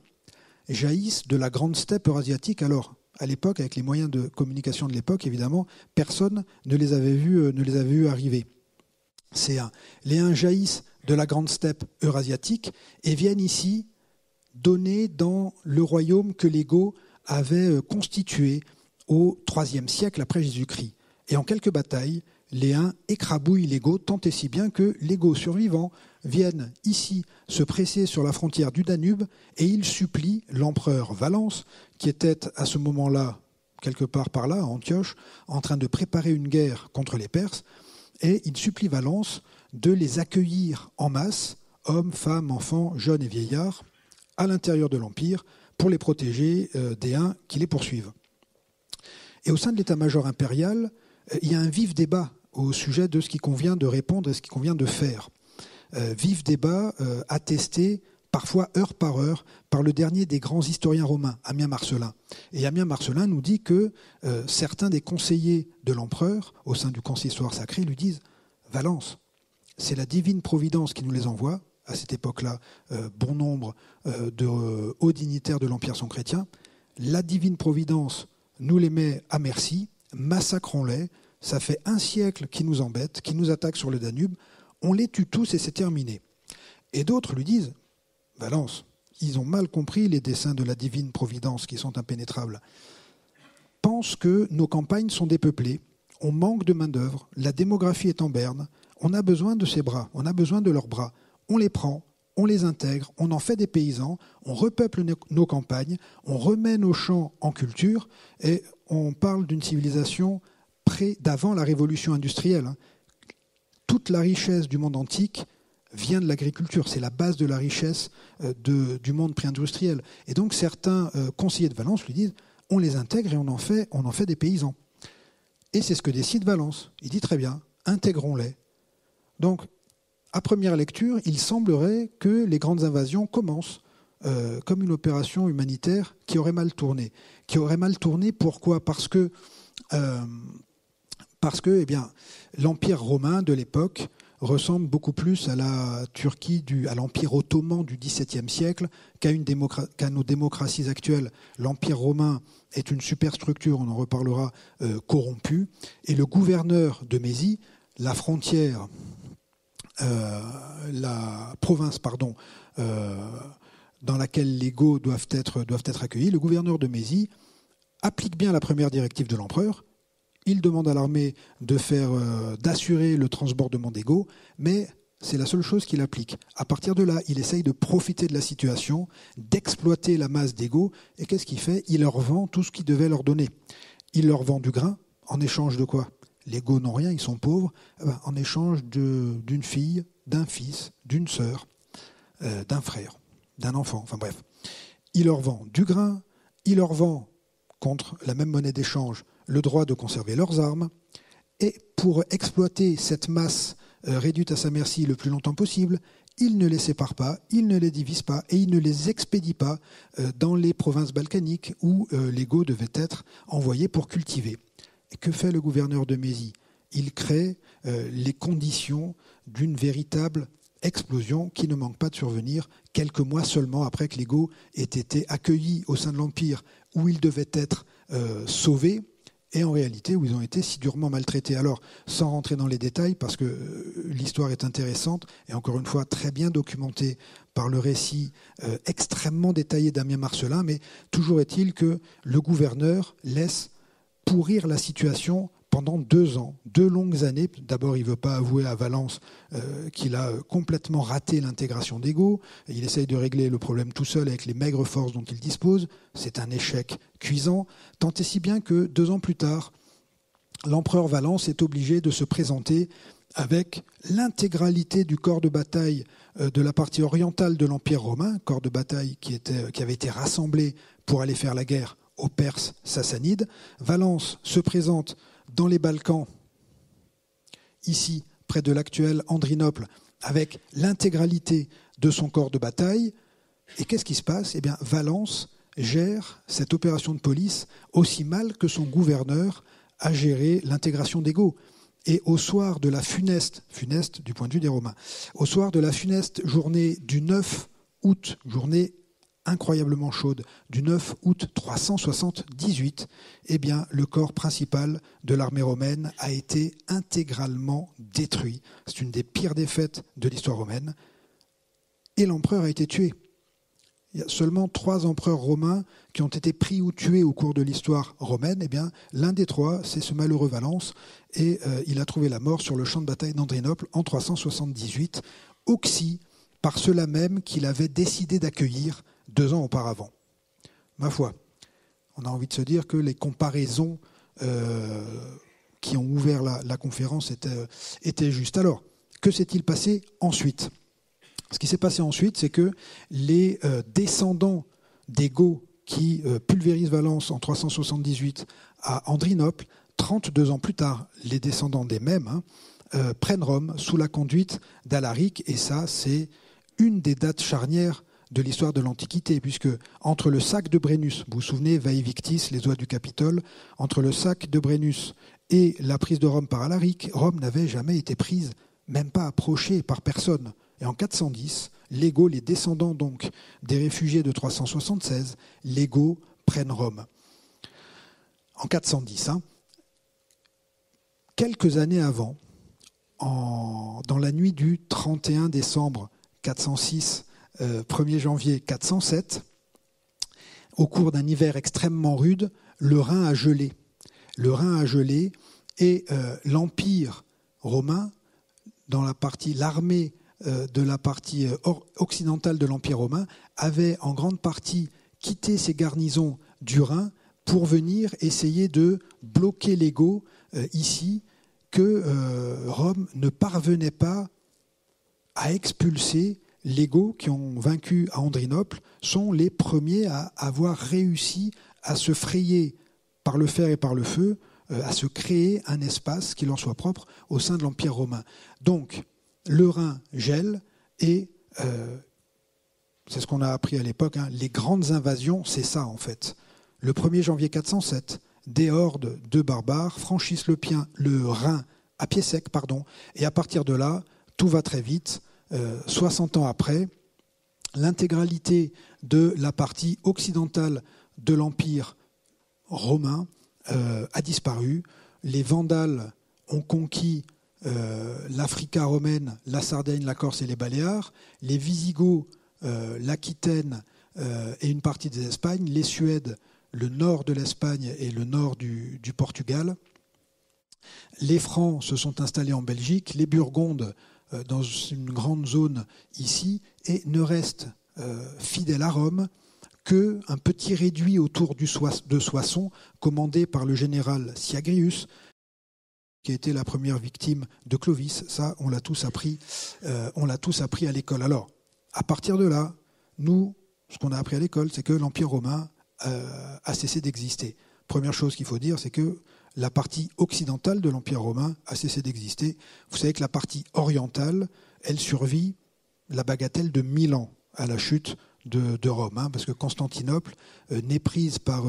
jaillissent de la grande steppe eurasiatique. Alors, à l'époque, avec les moyens de communication de l'époque, évidemment, personne ne les avait vus arriver. Ces Huns. Les Huns jaillissent de la grande steppe eurasiatique et viennent ici donner dans le royaume que les Goths avaient constitué au IIIe siècle après Jésus-Christ. Et en quelques batailles, les Huns écrabouillent les Goths, tant et si bien que les Goths survivants viennent ici se presser sur la frontière du Danube et ils supplient l'empereur Valens, qui était à ce moment-là, quelque part par là, à Antioche, en train de préparer une guerre contre les Perses, et il supplie Valens de les accueillir en masse, hommes, femmes, enfants, jeunes et vieillards, à l'intérieur de l'Empire, pour les protéger des Huns qui les poursuivent. Et au sein de l'état-major impérial, il y a un vif débat au sujet de ce qu'il convient de répondre et ce qu'il convient de faire. Vif débat attesté parfois heure par heure par le dernier des grands historiens romains, Ammien Marcellin. Et Ammien Marcellin nous dit que certains des conseillers de l'empereur, au sein du consistoire sacré, lui disent « Valens, c'est la divine providence qui nous les envoie. » À cette époque-là, bon nombre de hauts dignitaires de l'Empire sont chrétiens. La divine providence nous les met à merci. massacrons-les, ça fait un siècle qu'ils nous embêtent, qu'ils nous attaquent sur le Danube, on les tue tous et c'est terminé. Et d'autres lui disent, Valence, ils ont mal compris les desseins de la divine providence qui sont impénétrables. Pense que nos campagnes sont dépeuplées, on manque de main-d'œuvre, la démographie est en berne, on a besoin de ces bras, on a besoin de leurs bras. On les prend, on les intègre, on en fait des paysans, on repeuple nos campagnes, on remet nos champs en culture et on parle d'une civilisation d'avant la révolution industrielle. Toute la richesse du monde antique vient de l'agriculture, c'est la base de la richesse du monde pré-industriel. Et donc certains conseillers de Valence lui disent on les intègre et on en fait des paysans. Et c'est ce que décide Valence. Il dit très bien, intégrons-les. Donc, à première lecture, il semblerait que les grandes invasions commencent comme une opération humanitaire qui aurait mal tourné. Qui aurait mal tourné, pourquoi ? Parce que l'Empire romain de l'époque ressemble beaucoup plus à la Turquie, à l'Empire ottoman du XVIIe siècle qu'à nos démocraties actuelles. L'Empire romain est une superstructure, on en reparlera, corrompue. Et le gouverneur de Mésie, la frontière, la province, dans laquelle les Goths doivent être accueillis, le gouverneur de Mésie applique bien la première directive de l'empereur. Il demande à l'armée d'assurer le transbordement des Goths, mais c'est la seule chose qu'il applique. À partir de là, il essaye de profiter de la situation, d'exploiter la masse des Goths, et qu'est-ce qu'il fait ? Il leur vend tout ce qu'il devait leur donner. Il leur vend du grain, en échange de quoi ? Les Goths n'ont rien, ils sont pauvres, en échange d'une fille, d'un fils, d'une sœur, d'un frère, d'un enfant, enfin bref. Il leur vend du grain, il leur vend, contre la même monnaie d'échange, le droit de conserver leurs armes, et pour exploiter cette masse réduite à sa merci le plus longtemps possible, il ne les sépare pas, il ne les divise pas, et il ne les expédie pas dans les provinces balkaniques où les Goths devaient être envoyés pour cultiver. Et que fait le gouverneur de Mésie ? Il crée les conditions d'une véritable explosion qui ne manque pas de survenir quelques mois seulement après que les Goths aient été accueillis au sein de l'Empire où ils devaient être sauvés et en réalité où ils ont été si durement maltraités. Alors, sans rentrer dans les détails, parce que l'histoire est intéressante et encore une fois très bien documentée par le récit extrêmement détaillé d'Ammien Marcellin, mais toujours est-il que le gouverneur laisse pourrir la situation pendant 2 ans, 2 longues années. D'abord, il ne veut pas avouer à Valence qu'il a complètement raté l'intégration des Goths. Il essaye de régler le problème tout seul avec les maigres forces dont il dispose. C'est un échec cuisant, tant et si bien que 2 ans plus tard, l'empereur Valence est obligé de se présenter avec l'intégralité du corps de bataille de la partie orientale de l'Empire romain, corps de bataille qui avait été rassemblé pour aller faire la guerre aux Perses sassanides. Valence se présente dans les Balkans, ici, près de l'actuel Andrinople, avec l'intégralité de son corps de bataille. Et qu'est-ce qui se passe ? Eh bien, Valence gère cette opération de police aussi mal que son gouverneur a géré l'intégration des Goths. Et au soir de la funeste du point de vue des Romains, au soir de la funeste journée du 9 août, journée incroyablement chaude, du 9 août 378, eh bien, le corps principal de l'armée romaine a été intégralement détruit. C'est une des pires défaites de l'histoire romaine. Et l'empereur a été tué. Il y a seulement 3 empereurs romains qui ont été pris ou tués au cours de l'histoire romaine. Eh bien, l'un des 3, c'est ce malheureux Valence, et il a trouvé la mort sur le champ de bataille d'Andrinople en 378, oxy par ceux-là même qu'il avait décidé d'accueillir 2 ans auparavant. Ma foi, on a envie de se dire que les comparaisons qui ont ouvert la conférence étaient justes. Alors, que s'est-il passé ensuite ? Ce qui s'est passé ensuite, c'est que les descendants des Goths qui pulvérisent Valence en 378 à Andrinople, 32 ans plus tard, les descendants des mêmes prennent Rome sous la conduite d'Alaric, et ça, c'est une des dates charnières de l'histoire de l'Antiquité, puisque entre le sac de Brennus, vous vous souvenez, Vae Victis, les oies du Capitole, entre le sac de Brennus et la prise de Rome par Alaric, Rome n'avait jamais été prise, même pas approchée par personne. Et en 410, les Goths, les descendants donc des réfugiés de 376, les Goths prennent Rome. En 410, quelques années avant, dans la nuit du 31 décembre 406, 1er janvier 407, au cours d'un hiver extrêmement rude, le Rhin a gelé. Le Rhin a gelé et l'Empire romain, l'armée de la partie occidentale de l'Empire romain, avait en grande partie quitté ses garnisons du Rhin pour venir essayer de bloquer l'Ego ici, que Rome ne parvenait pas à expulser. Les Goths qui ont vaincu à Andrinople sont les premiers à avoir réussi à se frayer par le fer et par le feu, à se créer un espace qui leur soit propre au sein de l'Empire romain. Donc, le Rhin gèle et c'est ce qu'on a appris à l'époque, les grandes invasions, c'est ça en fait. Le 1er janvier 407, des hordes de barbares franchissent le Rhin à pied sec, et à partir de là, tout va très vite. 60 ans après, l'intégralité de la partie occidentale de l'Empire romain a disparu. Les Vandales ont conquis l'Africa romaine, la Sardaigne, la Corse et les Baléares. Les Visigoths, l'Aquitaine et une partie des Espagnes. Les Suèdes, le nord de l'Espagne et le nord du Portugal. Les Francs se sont installés en Belgique. Les Burgondes dans une grande zone ici, et ne reste fidèle à Rome qu'un petit réduit autour de Soissons, commandé par le général Syagrius, qui a été la première victime de Clovis. Ça, on l'a tous appris à l'école. Alors, à partir de là, nous, ce qu'on a appris à l'école, c'est que l'Empire romain a cessé d'exister. Première chose qu'il faut dire, c'est que la partie occidentale de l'Empire romain a cessé d'exister. Vous savez que la partie orientale, elle survit la bagatelle de 1000 ans à la chute de Rome, parce que Constantinople n'est prise par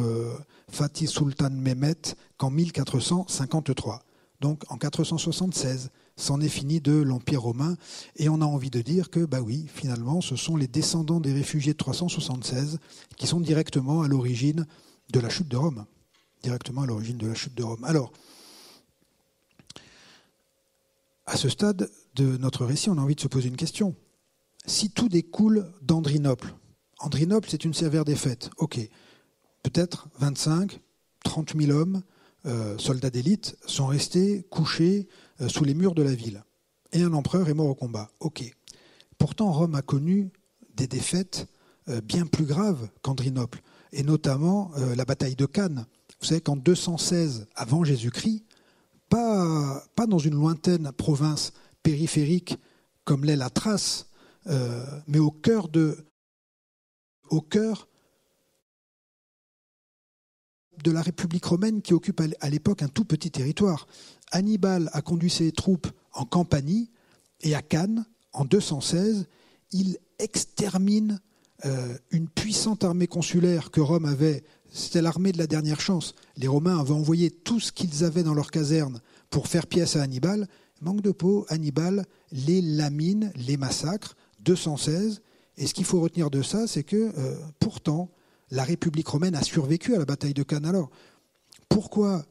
Fatih Sultan Mehmet qu'en 1453. Donc en 476, c'en est fini de l'Empire romain, et on a envie de dire que, oui, finalement, ce sont les descendants des réfugiés de 376 qui sont directement à l'origine de la chute de Rome. Alors, à ce stade de notre récit, on a envie de se poser une question. Si tout découle d'Andrinople, Andrinople, c'est une sévère défaite. Ok, peut-être 25, 30 000 hommes, soldats d'élite, sont restés couchés sous les murs de la ville. Et un empereur est mort au combat. Ok. Pourtant, Rome a connu des défaites bien plus graves qu'Andrinople, et notamment la bataille de Cannes. Vous savez qu'en 216 avant Jésus-Christ, pas dans une lointaine province périphérique comme l'est la Thrace, mais au cœur de la République romaine qui occupe à l'époque un tout petit territoire. Hannibal a conduit ses troupes en Campanie, et à Cannes, en 216, il extermine une puissante armée consulaire que Rome avait. C'était l'armée de la dernière chance. Les Romains avaient envoyé tout ce qu'ils avaient dans leur caserne pour faire pièce à Hannibal. Manque de peau, Hannibal les lamine, les massacre, 216. Et ce qu'il faut retenir de ça, c'est que pourtant, la République romaine a survécu à la bataille de Cannes. Alors, pourquoi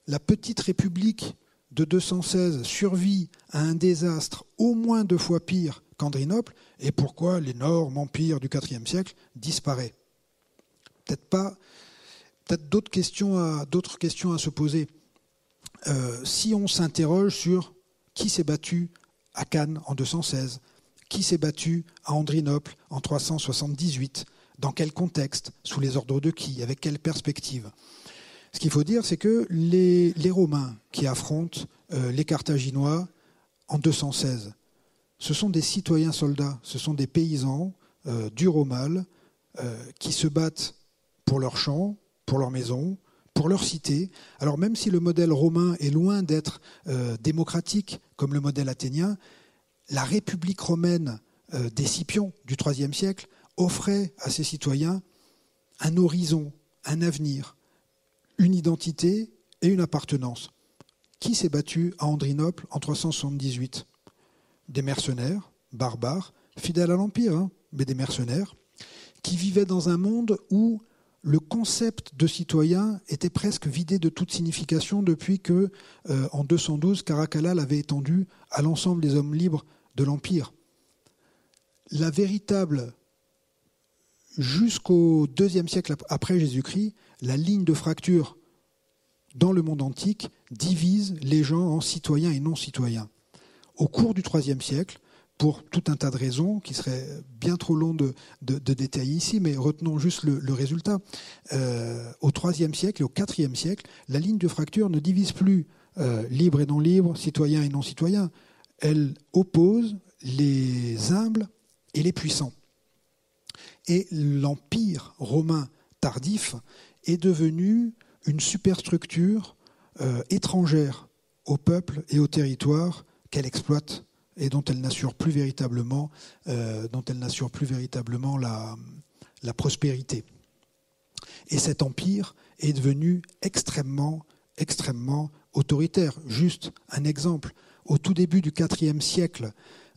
la petite République de 216 survit à un désastre au moins 2 fois pire qu'Andrinople, et pourquoi l'énorme empire du IVe siècle disparaît ? Peut-être d'autres questions à se poser. Si on s'interroge sur qui s'est battu à Cannes en 216, qui s'est battu à Andrinople en 378, dans quel contexte, sous les ordres de qui, avec quelle perspective ? Ce qu'il faut dire, c'est que les Romains qui affrontent les Carthaginois en 216, ce sont des citoyens soldats, ce sont des paysans du Romal qui se battent pour leurs champs, pour leurs maisons, pour leur cité. Alors même si le modèle romain est loin d'être démocratique comme le modèle athénien, la République romaine des Scipions du IIIe siècle offrait à ses citoyens un horizon, un avenir, une identité et une appartenance. Qui s'est battu à Andrinople en 378 ? Des mercenaires, barbares, fidèles à l'Empire, mais des mercenaires, qui vivaient dans un monde où le concept de citoyen était presque vidé de toute signification depuis que, en 212, Caracalla l'avait étendu à l'ensemble des hommes libres de l'Empire. La véritable, jusqu'au IIe siècle après Jésus-Christ, la ligne de fracture dans le monde antique divise les gens en citoyens et non-citoyens. Au cours du IIIe siècle, pour tout un tas de raisons qui seraient bien trop longs de détailler ici, mais retenons juste le résultat. Au IIIe siècle et au IVe siècle, la ligne de fracture ne divise plus libre et non libre, citoyen et non citoyen. Elle oppose les humbles et les puissants. Et l'Empire romain tardif est devenu une superstructure étrangère au peuple et au territoire qu'elle exploite et dont elle n'assure plus véritablement, la prospérité. Et cet empire est devenu extrêmement, extrêmement autoritaire. Juste un exemple. Au tout début du IVe siècle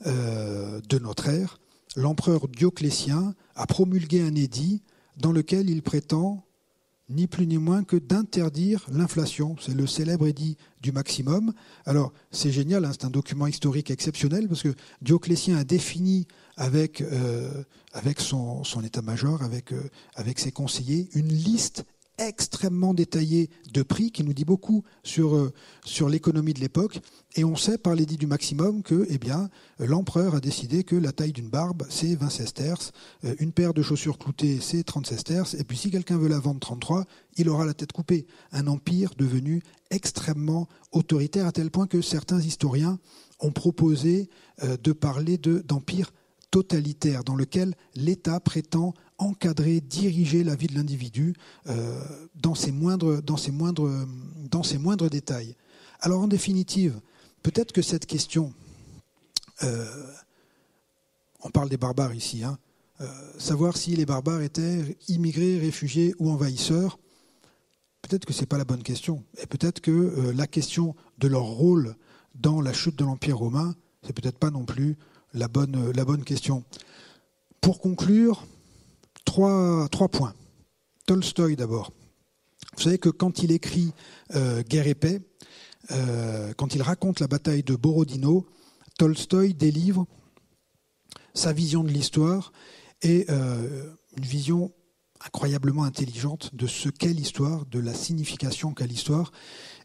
de notre ère, l'empereur Dioclétien a promulgué un édit dans lequel il prétend ni plus ni moins que d'interdire l'inflation. C'est le célèbre édit du maximum. Alors, c'est génial, hein, c'est un document historique exceptionnel, parce que Dioclétien a défini avec son état-major, avec ses conseillers, une liste extrêmement détaillée de prix qui nous dit beaucoup sur l'économie de l'époque. Et on sait par l'édit du maximum que l'empereur a décidé que la taille d'une barbe, c'est 20 sesterces, une paire de chaussures cloutées, c'est 30 sesterces, et puis si quelqu'un veut la vendre 33, il aura la tête coupée. Un empire devenu extrêmement autoritaire, à tel point que certains historiens ont proposé de parler d'empire totalitaire, dans lequel l'État prétend encadrer, diriger la vie de l'individu dans ses moindres détails. Alors en définitive, peut-être que cette question, on parle des barbares ici, savoir si les barbares étaient immigrés, réfugiés ou envahisseurs, peut-être que ce n'est pas la bonne question. Et peut-être que la question de leur rôle dans la chute de l'Empire romain, c'est peut-être pas non plus la bonne question. Pour conclure, trois points. Tolstoï d'abord. Vous savez que quand il écrit Guerre et paix, quand il raconte la bataille de Borodino, Tolstoï délivre sa vision de l'histoire et une vision incroyablement intelligente de ce qu'est l'histoire, de la signification qu'a l'histoire.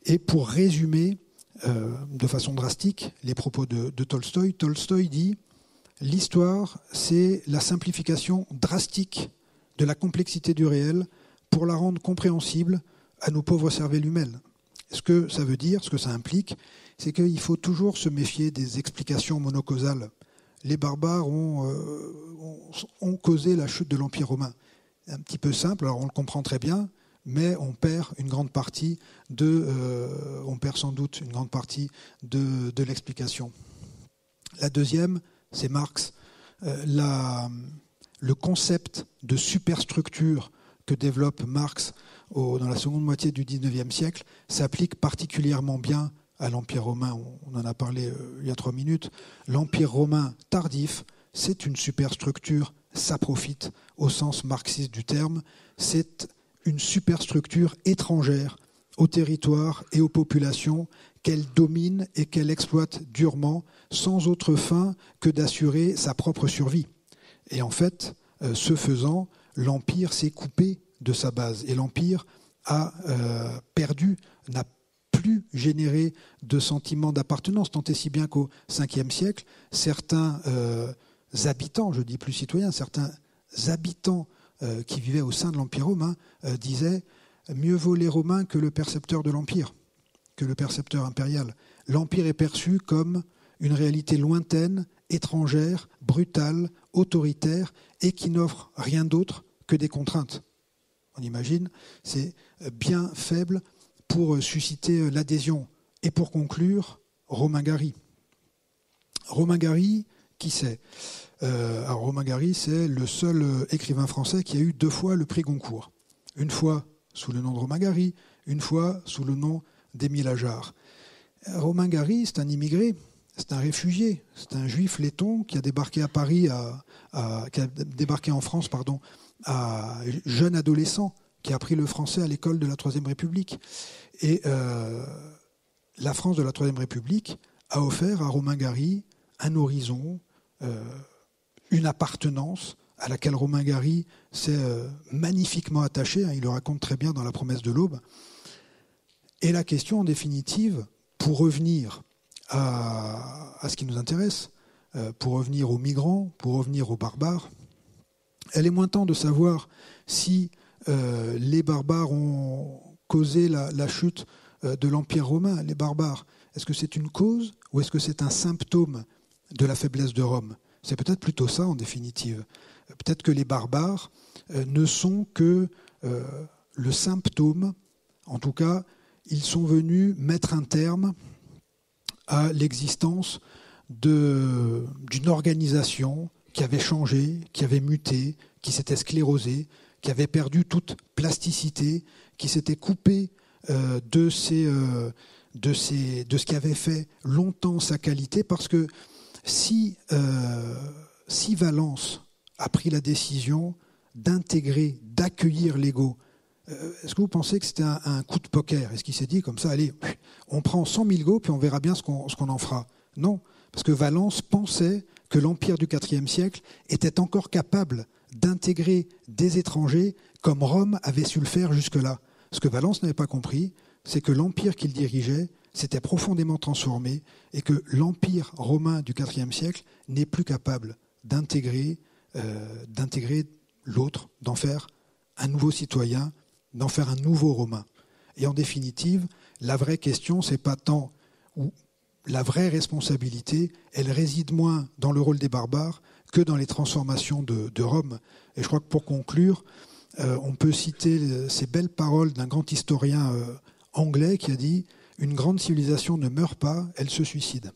Et pour résumer de façon drastique les propos de Tolstoï, Tolstoï dit « L'histoire, c'est la simplification drastique de la complexité du réel pour la rendre compréhensible à nos pauvres cervelles humaines. » Ce que ça veut dire, ce que ça implique, c'est qu'il faut toujours se méfier des explications monocausales. Les barbares ont causé la chute de l'Empire romain. C'est un petit peu simple, alors on le comprend très bien, mais on perd sans doute une grande partie de l'explication. La deuxième, c'est Marx. Le concept de superstructure que développe Marx dans la seconde moitié du XIXe siècle s'applique particulièrement bien à l'Empire romain. On en a parlé il y a 3 minutes. L'Empire romain tardif, c'est une superstructure saprophyte au sens marxiste du terme. C'est une superstructure étrangère au territoire et aux populations qu'elle domine et qu'elle exploite durement, sans autre fin que d'assurer sa propre survie. Et en fait, ce faisant, l'Empire s'est coupé de sa base. Et l'Empire a n'a plus généré de sentiment d'appartenance, tant et si bien qu'au Ve siècle, certains habitants, je dis plus citoyens, certains habitants qui vivaient au sein de l'Empire romain disaient « Mieux vaut les Romains que le percepteur de l'Empire, que le percepteur impérial. » L'Empire est perçu comme une réalité lointaine, étrangère, brutale, autoritaire et qui n'offre rien d'autre que des contraintes. On imagine, c'est bien faible pour susciter l'adhésion. Et pour conclure, Romain Gary. Romain Gary, qui c'est ? Alors Romain Gary, c'est le seul écrivain français qui a eu 2 fois le prix Goncourt. Une fois sous le nom de Romain Gary, une fois sous le nom d'Émile Ajar. Romain Gary, c'est un immigré, c'est un réfugié, c'est un juif letton qui a débarqué à Paris, qui a débarqué en France, à jeune adolescent, qui a appris le français à l'école de la Troisième République. Et la France de la Troisième République a offert à Romain Gary un horizon, une appartenance à laquelle Romain Gary s'est magnifiquement attaché. Il le raconte très bien dans La promesse de l'aube. Et la question, en définitive, pour revenir à ce qui nous intéresse, pour revenir aux migrants, pour revenir aux barbares, elle est moins temps de savoir si les barbares ont causé la chute de l'Empire romain. Les barbares, est-ce que c'est une cause ou est-ce que c'est un symptôme de la faiblesse de Rome? C'est peut-être plutôt ça, en définitive. Peut-être que les barbares ne sont que le symptôme. En tout cas, ils sont venus mettre un terme à l'existence d'une organisation qui avait changé, qui avait muté, qui s'était sclérosée, qui avait perdu toute plasticité, qui s'était coupée de ce qui avait fait longtemps sa qualité, parce que si Valence a pris la décision d'intégrer, d'accueillir l'ego, est-ce que vous pensez que c'était un coup de poker? Est-ce qu'il s'est dit comme ça, allez, on prend 100 000 go, puis on verra bien ce qu'on en fera? Non, parce que Valence pensait que l'Empire du IVe siècle était encore capable d'intégrer des étrangers comme Rome avait su le faire jusque-là. Ce que Valence n'avait pas compris, c'est que l'Empire qu'il dirigeait s'était profondément transformé et que l'Empire romain du IVe siècle n'est plus capable d'intégrer l'autre, d'en faire un nouveau citoyen, d'en faire un nouveau Romain. Et en définitive, la vraie question, c'est pas tant, ou la vraie responsabilité, elle réside moins dans le rôle des barbares que dans les transformations de Rome. Et je crois que pour conclure, on peut citer ces belles paroles d'un grand historien anglais qui a dit « Une grande civilisation ne meurt pas, elle se suicide ».